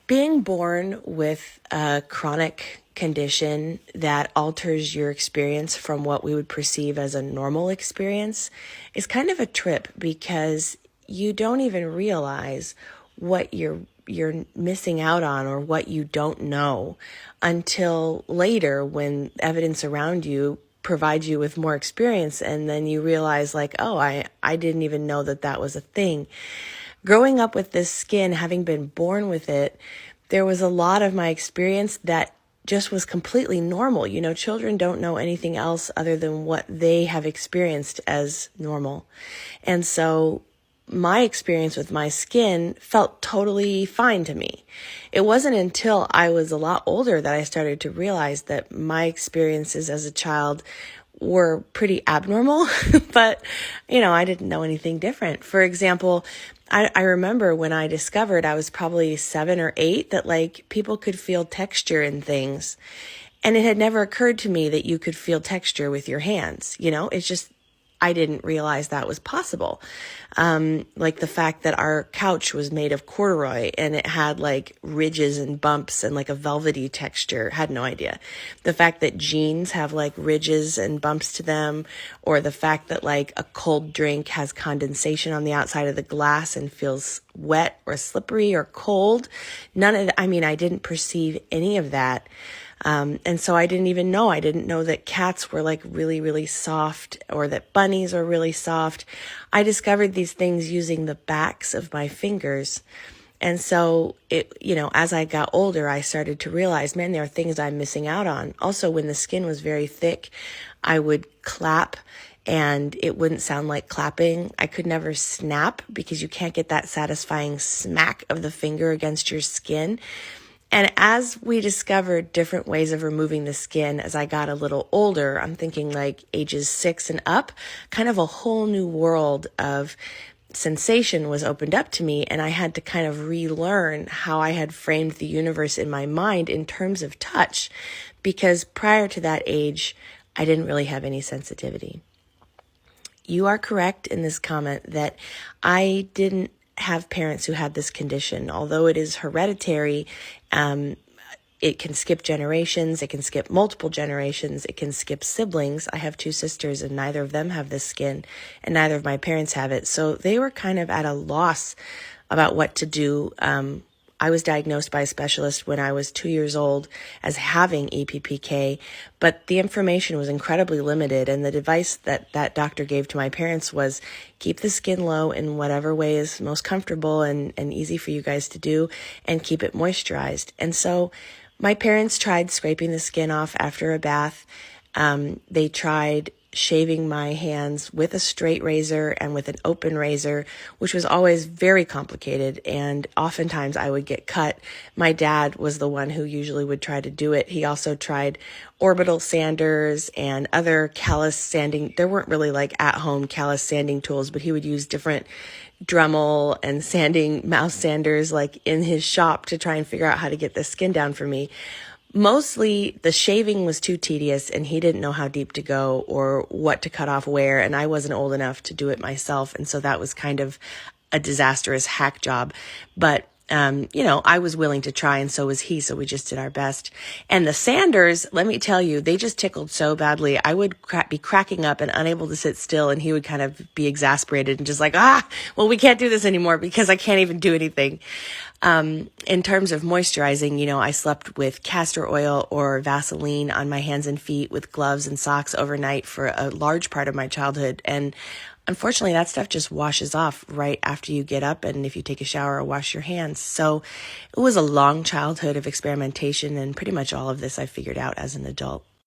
Being born with a chronic condition that alters your experience from what we would perceive as a normal experience is kind of a trip, because you don't even realize what you're missing out on or what you don't know until later, when evidence around you provides you with more experience, and then you realize like, oh, I didn't even know that was a thing. Growing up with this skin, having been born with it, there was a lot of my experience that just was completely normal. You know, children don't know anything else other than what they have experienced as normal. And so my experience with my skin felt totally fine to me. It wasn't until I was a lot older that I started to realize that my experiences as a child were pretty abnormal, but, you know, I didn't know anything different. For example, I remember when I discovered, I was probably 7 or 8, that like people could feel texture in things. And it had never occurred to me that you could feel texture with your hands. You know, it's just, I didn't realize that was possible. Like the fact that our couch was made of corduroy and it had like ridges and bumps and like a velvety texture, had no idea. The fact that jeans have like ridges and bumps to them, or the fact that like a cold drink has condensation on the outside of the glass and feels wet or slippery or cold. I didn't perceive any of that. And so I didn't know that cats were like really, really soft, or that bunnies are really soft. I discovered these things using the backs of my fingers. And so as I got older, I started to realize, man, there are things I'm missing out on. Also, when the skin was very thick, I would clap and it wouldn't sound like clapping. I could never snap because you can't get that satisfying smack of the finger against your skin. And as we discovered different ways of removing the skin as I got a little older, I'm thinking like ages 6 and up, kind of a whole new world of sensation was opened up to me. And I had to kind of relearn how I had framed the universe in my mind in terms of touch, because prior to that age, I didn't really have any sensitivity. You are correct in this comment that I didn't have parents who had this condition. Although it is hereditary, it can skip generations, it can skip multiple generations, it can skip siblings. I have 2 sisters and neither of them have this skin, and neither of my parents have it. So they were kind of at a loss about what to do. I was diagnosed by a specialist when I was 2 years old as having EPPK, but the information was incredibly limited. And the advice that doctor gave to my parents was keep the skin low in whatever way is most comfortable and easy for you guys to do, and keep it moisturized. And so my parents tried scraping the skin off after a bath. They tried shaving my hands with a straight razor and with an open razor, which was always very complicated. And oftentimes I would get cut. My dad was the one who usually would try to do it. He also tried orbital sanders and other callus sanding. There weren't really like at-home callus sanding tools, but he would use different Dremel and sanding mouse sanders like in his shop to try and figure out how to get the skin down for me. Mostly the shaving was too tedious and he didn't know how deep to go or what to cut off where, and I wasn't old enough to do it myself, and so that was kind of a disastrous hack job. But I was willing to try, and so was he, so we just did our best. And the sanders, let me tell you, they just tickled so badly. I would be cracking up and unable to sit still, and he would kind of be exasperated and just like, well, we can't do this anymore because I can't even do anything. In terms of moisturizing, I slept with castor oil or Vaseline on my hands and feet with gloves and socks overnight for a large part of my childhood. And unfortunately, that stuff just washes off right after you get up and if you take a shower or wash your hands. So it was a long childhood of experimentation, and pretty much all of this I figured out as an adult.